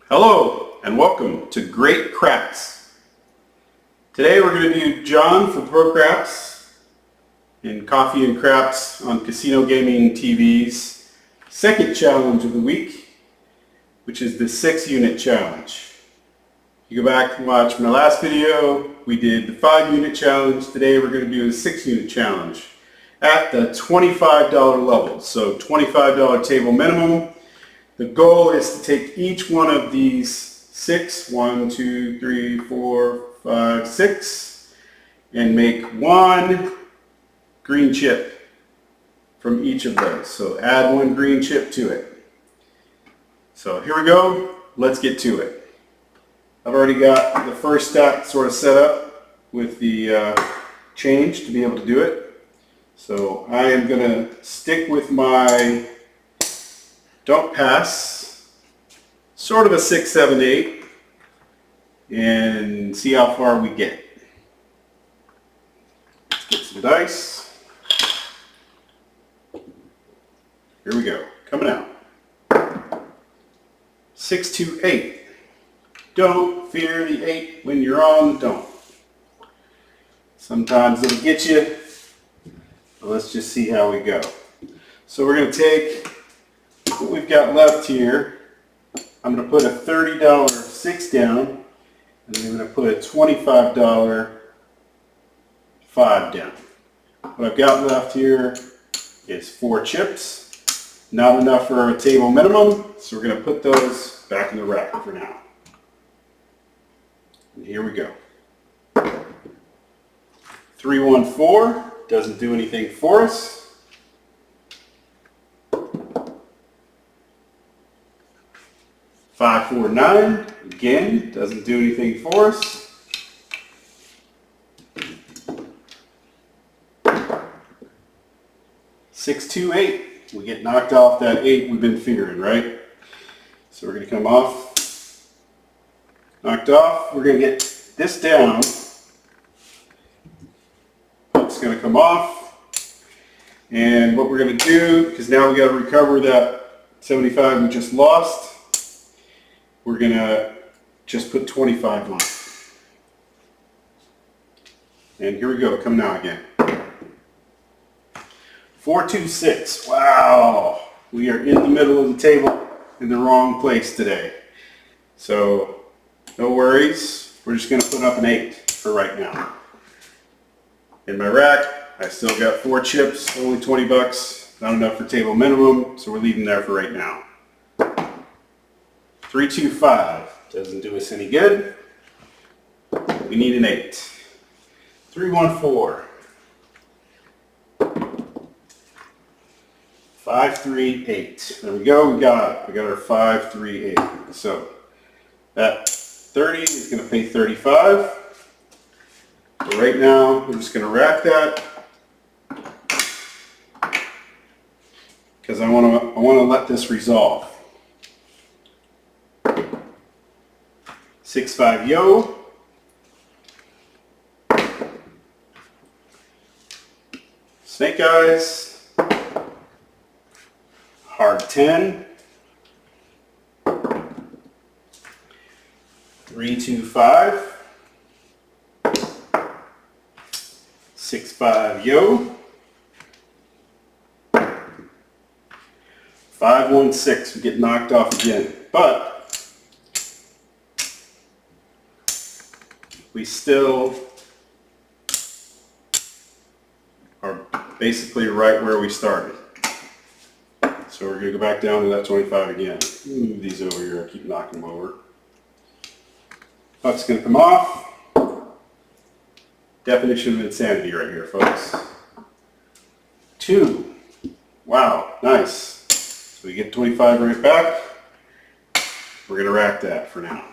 Hello and welcome to Great Craps. Today we're going to do John for Pro Craps and Coffee and Craps on Casino Gaming TV's second challenge of the week, which is the 6-unit challenge. You go back and watch my last video, we did the 5-unit challenge. Today we're going to do the 6-unit challenge at the $25 level, so $25 table minimum. The goal is to take each one of these 6, 1, 2, 3, 4, 5, 6, and make one green chip from each of those. So add one green chip to it. So here we go. Let's get to it. I've already got the first stack sort of set up with the change to be able to do it. So I am going to stick with my don't pass, sort of a 6, 7, 8, and see how far we get. Let's get some dice. Here we go, coming out. 6, 2, 8. Don't fear the 8 when you're on the don't. Sometimes it'll get you, but let's just see how we go. So we're going to take what we've got left here. I'm going to put a $30 6 down, and I'm going to put a $25 5 down. What I've got left here is 4 chips. Not enough for a table minimum, so we're going to put those back in the rack for now. And here we go. 314 doesn't do anything for us. 549, again, doesn't do anything for us. 628, we get knocked off that 8 we've been fearing, right? So we're going to come off, knocked off. We're going to get this down. It's going to come off. And what we're going to do, because now we got to recover that 75 we just lost, we're going to just put 25 on it. And here we go, coming out again. 426, wow. We are in the middle of the table in the wrong place today. So, no worries. We're just going to put up an 8 for right now. In my rack, I still got 4 chips, only 20 bucks. Not enough for table minimum, so we're leaving there for right now. 325 doesn't do us any good. We need an 8. 314. 538. There we go. We got our 538. So that 30 is going to pay 35. So right now we're just going to rack that because I want to let this resolve. 6-5 yo. Snake eyes. Hard 10. 325. 6-5 yo. 516. We get knocked off again, but we still are basically right where we started. So we're going to go back down to that 25 again. Move these over here. I keep knocking them over. Puck's going to come off. Definition of insanity right here, folks. 2. Wow, nice. So we get 25 right back. We're going to rack that for now.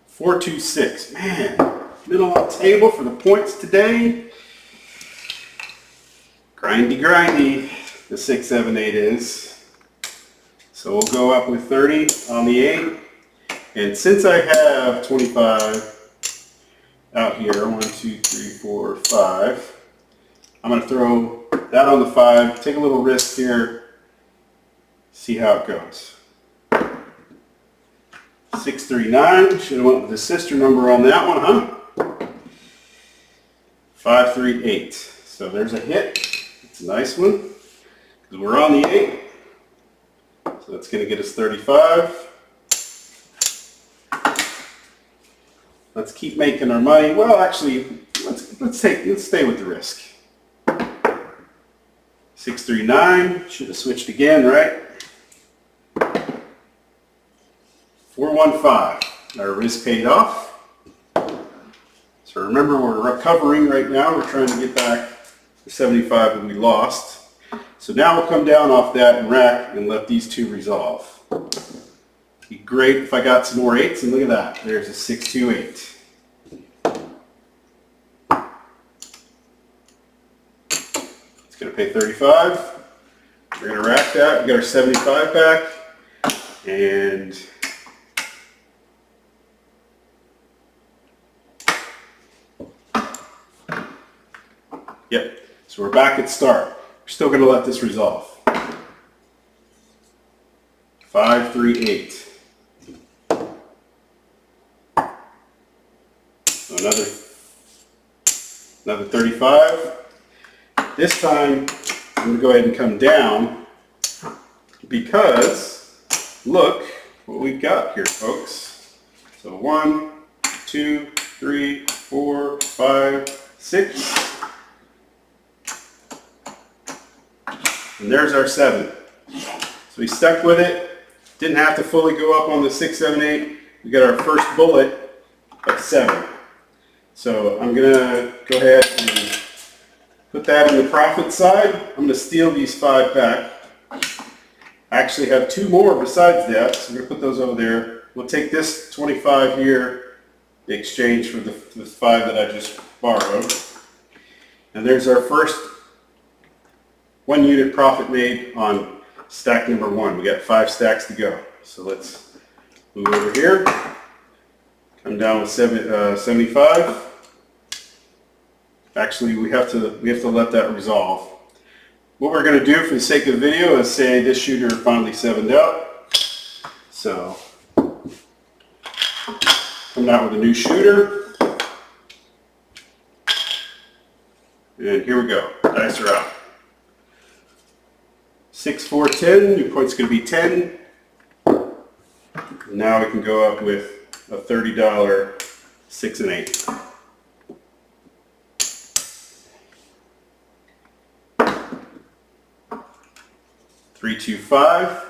426. Man, middle of the table for the points today. Grindy, the 6, 7, 8 is. So we'll go up with 30 on the 8. And since I have 25 out here, 1, 2, 3, 4, 5, I'm going to throw that on the 5, take a little risk here, see how it goes. 639, should have went with the sister number on that one, huh? 538. So there's a hit. It's a nice one because we're on the 8. So that's going to get us 35. Let's keep making our money. Well, actually, let's stay with the risk. 639, should have switched again, right? 415, our risk paid off. So remember, we're recovering right now. We're trying to get back the 75 that we lost. So now we'll come down off that and rack and let these two resolve. It'd be great if I got some more 8s, and look at that. There's a 628. Going to pay 35. We're going to rack that. We got our 75 back, and yep. So we're back at start. We're still going to let this resolve. 538. So another 35. This time, I'm going to go ahead and come down because look what we've got here, folks. So 1, 2, 3, 4, 5, 6. And there's our 7. So we stuck with it. Didn't have to fully go up on the 6, 7, 8. We got our first bullet at 7. So I'm going to go ahead and put that in the profit side. I'm going to steal these 5 back. I actually have 2 more besides that, so we're going to put those over there. We'll take this 25 here in exchange for the 5 that I just borrowed. And there's our first 1 unit profit made on stack number 1. We got 5 stacks to go. So let's move over here. Come down with 75. Actually, we have to let that resolve. What we're going to do for the sake of the video is say this shooter finally 7'd out. So, coming out with a new shooter. And here we go. Dice are out. 6, 4, 10. Your point's going to be 10. Now we can go up with a $30 6 and 8. 325.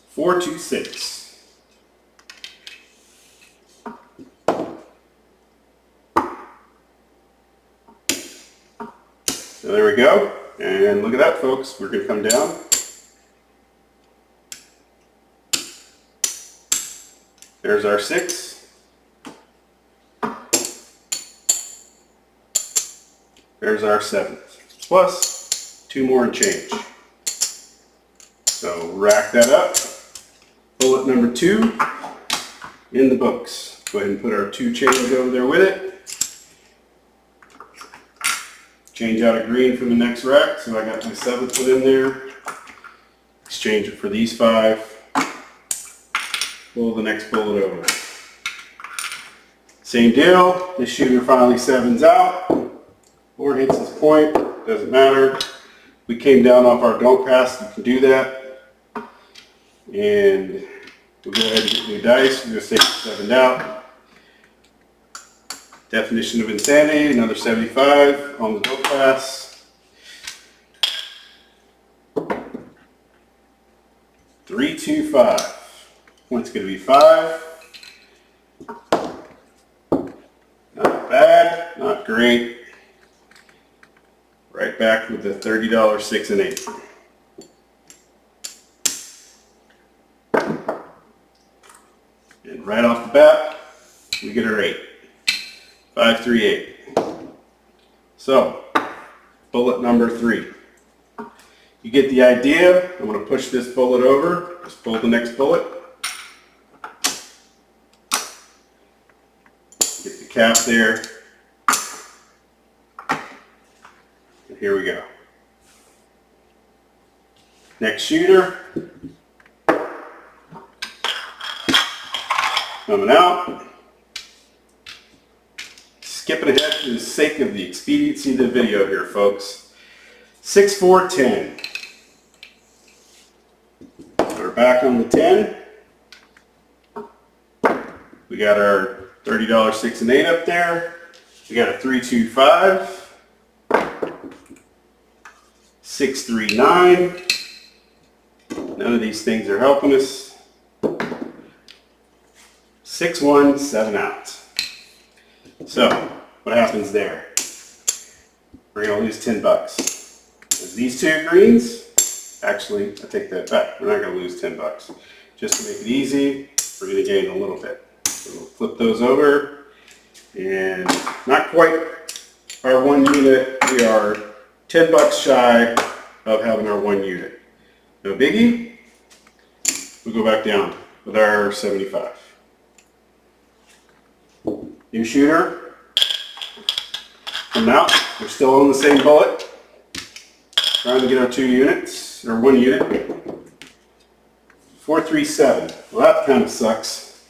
426. So there we go. And look at that, folks. We're going to come down. There's our 6. There's our 7. Plus 2 more and change. So rack that up. Bullet number 2 in the books. Go ahead and put our 2 change over there with it. Change out a green for the next rack. So I got my 7 put in there. Exchange it for these 5. Pull the next bullet over. Same deal. This shooter finally 7's out. Or hits his point. Doesn't matter. We came down off our don't pass. You can do that. And we'll go ahead and get new dice. We're going to say 7'd out. Definition of insanity. Another 75 on the don't pass. 325. Point's going to be 5. Not bad. Not great. Right back with the $30 6 and 8. And right off the bat, we get our 8. 538. So, bullet number 3. You get the idea. I'm going to push this bullet over. Just pull the next bullet. cap there. And here we go. Next shooter. Coming out. Skipping ahead for the sake of the expediency of the video here, folks. 6, 4, 10. We're back on the 10. We got our $30 6 and 8 up there. We got a 3, 2, 5. 6, 3, 9. None of these things are helping us. 6, 1, 7 out. So, what happens there? We're going to lose 10 bucks. Because these two greens, actually, I take that back. We're not going to lose 10 bucks. Just to make it easy, we're going to gain a little bit. So we'll flip those over. And not quite our 1 unit. We are 10 bucks shy of having our 1 unit. No biggie. We'll go back down with our 75. New shooter. Coming out. We're still on the same bullet. Trying to get our 2 units, or 1 unit. 4, 3, 7. Well, that kind of sucks.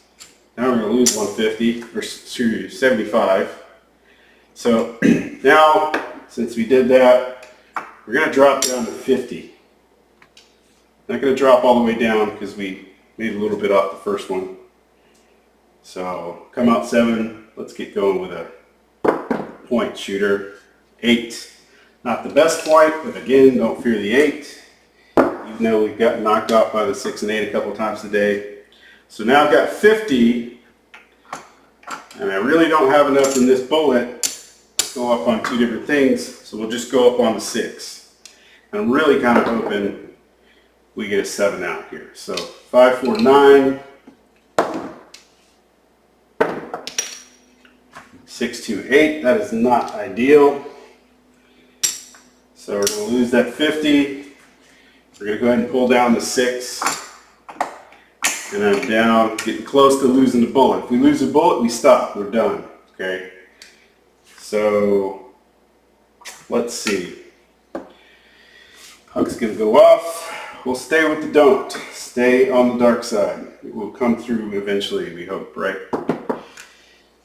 Now we're going to lose 150, or 75. So now, since we did that, we're going to drop down to 50. Not going to drop all the way down because we made a little bit off the first one. So come out 7. Let's get going with a point shooter. 8. Not the best point, but again, don't fear the 8. Even though we've gotten knocked off by the 6 and 8 a couple times today. So now I've got 50, and I really don't have enough in this bullet to go up on 2 different things, so we'll just go up on the 6. And I'm really kind of hoping we get a 7 out here. So 5, 4, 9. 6, 2, 8. That is not ideal. So we're going to lose that 50. We're going to go ahead and pull down the 6. And I'm down, getting close to losing the bullet. If we lose the bullet, we stop. We're done. Okay. So let's see. Puck's going to go off. We'll stay with the don't. Stay on the dark side. It will come through eventually, we hope, right?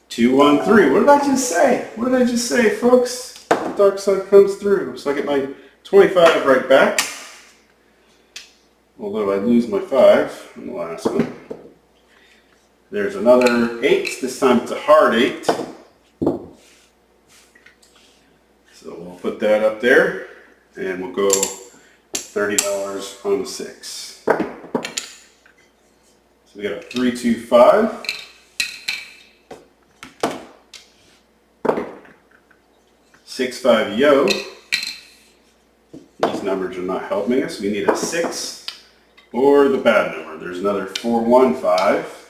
2, 1, 3. What did I just say? What did I just say, folks? The dark side comes through. So I get my 25 right back. Although I lose my 5 on the last one. There's another 8. This time it's a hard 8. So we'll put that up there. And we'll go $30 on the 6. So we got a 3, 2, 5. 6, 5, yo. These numbers are not helping us. We need a 6 or the bad number. There's another 4, 1, 5.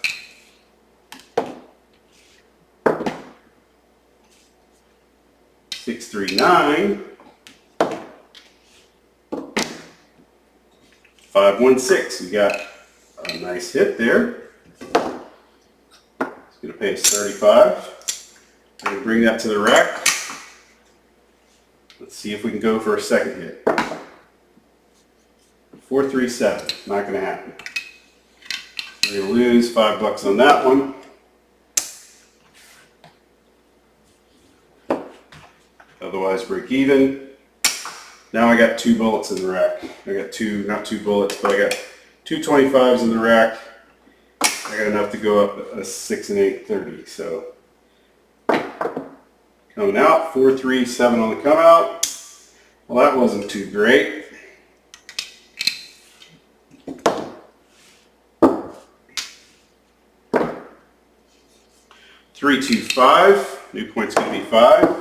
6, 3, 9. 5, 1, 6. We got a nice hit there. It's going to pay us 35. I'm going to bring that to the rack. Let's see if we can go for a second hit. 4, 3, 7. Not going to happen. We're going to lose $5 on that one. Otherwise break even. Now I got 2 bullets in the rack. I got 2, not 2 bullets, but I got 2 25s in the rack. I got enough to go up a 6 and 8, 30. So coming out, 4, 3, 7 on the come out. Well, that wasn't too great. Three, 2, 5. New point's going to be 5.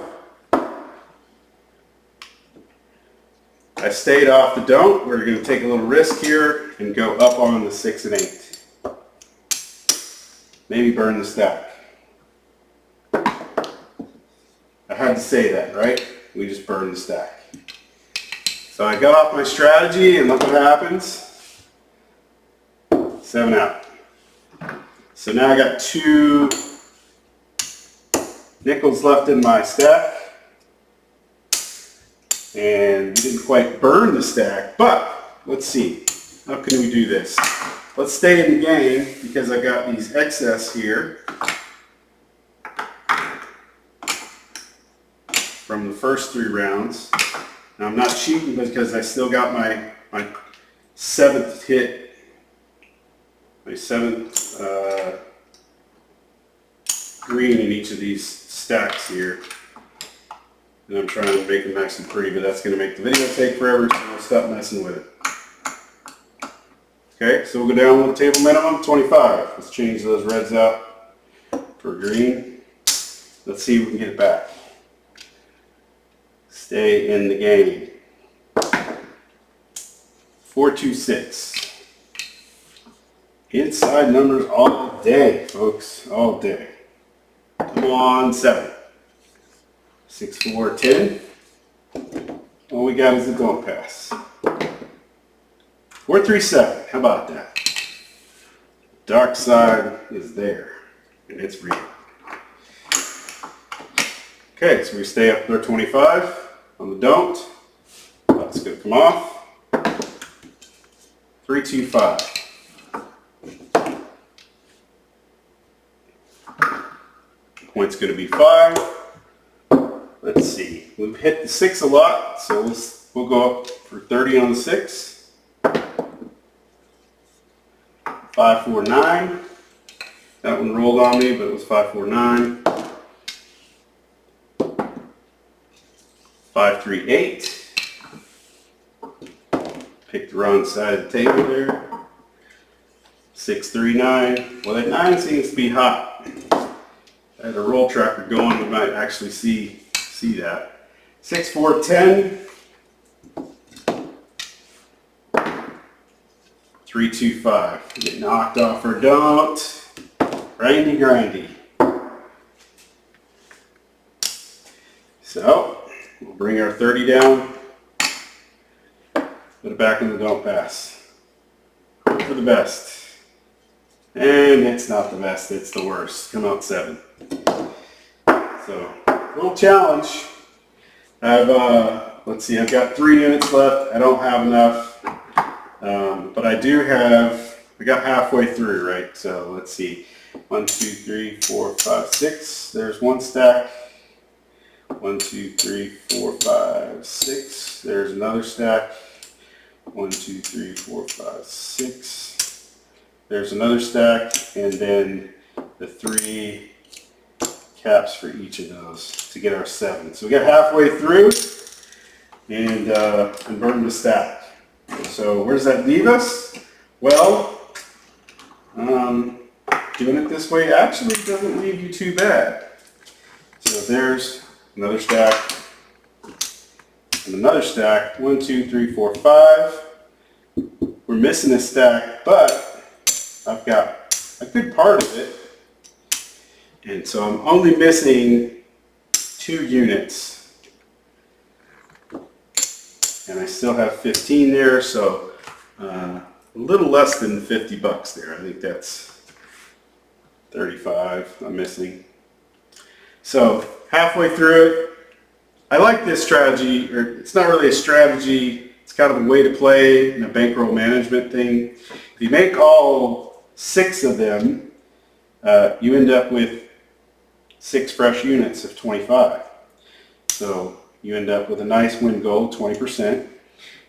I stayed off the don't. We're going to take a little risk here and go up on the 6 and 8. Maybe burn the stack. I had to say that, right? We just burned the stack. So I got off my strategy and look what happens. 7 out. So now I got 2 nickels left in my stack. And we didn't quite burn the stack, but let's see. How can we do this? Let's stay in the game because I got these excess here from the first 3 rounds. Now I'm not cheating because I still got my 7th hit, my 7th green in each of these stacks here. And I'm trying to make them nice and pretty, but that's going to make the video take forever, so I'll stop messing with it. Okay, so we'll go down with the table minimum, 25. Let's change those reds out for green. Let's see if we can get it back. Stay in the game. 426. Inside numbers all day, folks, all day. Come on, 7. 6, 4, 10. All we got is a don't pass. 4, 3, 7. How about that? Dark side is there, and it's real. Okay, so we stay up there 25 on the don't. That's going to come off. 3, 2, 5. Point's going to be 5. Let's see. We've hit the 6 a lot, so we'll go up for 30 on the 6. 5, 4, 9. That one rolled on me, but it was 5, 4, 9. 5, 3, 8. Picked the wrong side of the table there. 6, 3, 9. Well, that 9 seems to be hot. I had a roll tracker going, we might actually see that. 6, 4, 10. 3, 2, 5. Get knocked off or don't. Grindy. So, we'll bring our 30 down. Put it back in the don't pass. Hope for the best. And it's not the best, it's the worst. Come out 7. So, little challenge. Let's see, I've got 3 units left. I don't have enough. But I do have, we got halfway through, right? So let's see. 1, 2, 3, 4, 5, 6. There's one stack. 1, 2, 3, 4, 5, 6. There's another stack. 1, 2, 3, 4, 5, 6. There's another stack. And then the 3 caps for each of those to get our 7. So we got halfway through and burn the stack. So where does that leave us? Well, doing it this way actually doesn't leave you too bad. So there's another stack and another stack. 1, 2, 3, 4, 5. We're missing a stack, but I've got a good part of it. And so I'm only missing 2 units. And I still have 15 there, so a little less than 50 bucks there. I think that's 35 I'm missing. So halfway through it, I like this strategy, or it's not really a strategy, it's kind of a way to play in a bankroll management thing. If you make all 6 of them, you end up with 6 fresh units of 25. So you end up with a nice win goal, 20%.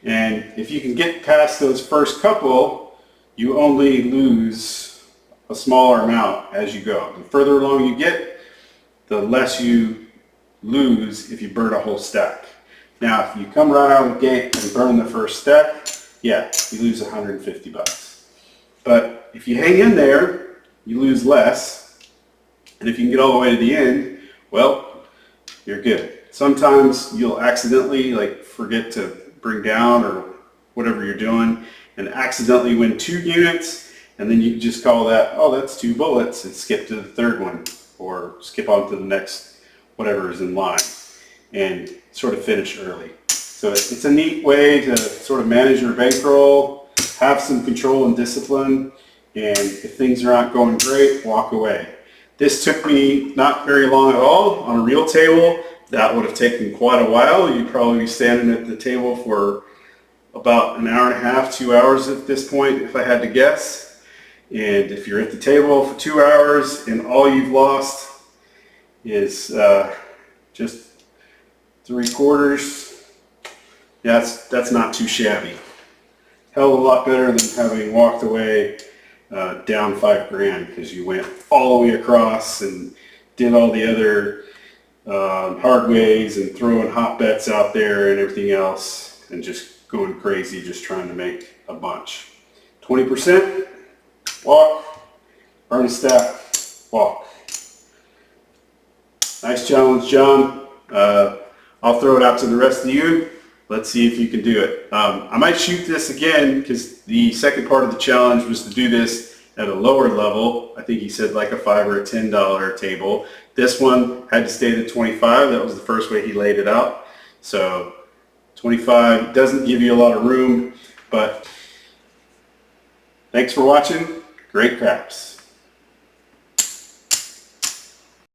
And if you can get past those first couple, you only lose a smaller amount as you go. The further along you get, the less you lose if you burn a whole stack. Now, if you come right out of the gate and burn the first stack, yeah, you lose 150 bucks. But if you hang in there, you lose less. And if you can get all the way to the end, well, you're good. Sometimes you'll accidentally forget to bring down or whatever you're doing and accidentally win 2 units, and then you can just call that, oh, that's 2 bullets, and skip to the 3rd one or skip on to the next whatever is in line and sort of finish early. So it's a neat way to sort of manage your bankroll, have some control and discipline, and if things are not going great, walk away. This took me not very long at all. On a real table, that would have taken quite a while. You'd probably be standing at the table for about an hour and a half, 2 hours at this point, if I had to guess. And if you're at the table for 2 hours and all you've lost is just 3/4, yeah, that's not too shabby. Hell of a lot better than having walked away down $5 grand because you went all the way across and did all the other hard ways and throwing hot bets out there and everything else and just going crazy just trying to make a bunch. 20%, walk, earn a stack, walk. Nice challenge, John. I'll throw it out to the rest of you. Let's see if you can do it. I might shoot this again because the second part of the challenge was to do this at a lower level. I think he said like a $5 or a $10 table. This one had to stay at 25. That was the first way he laid it out. So 25 doesn't give you a lot of room, but thanks for watching. Great craps.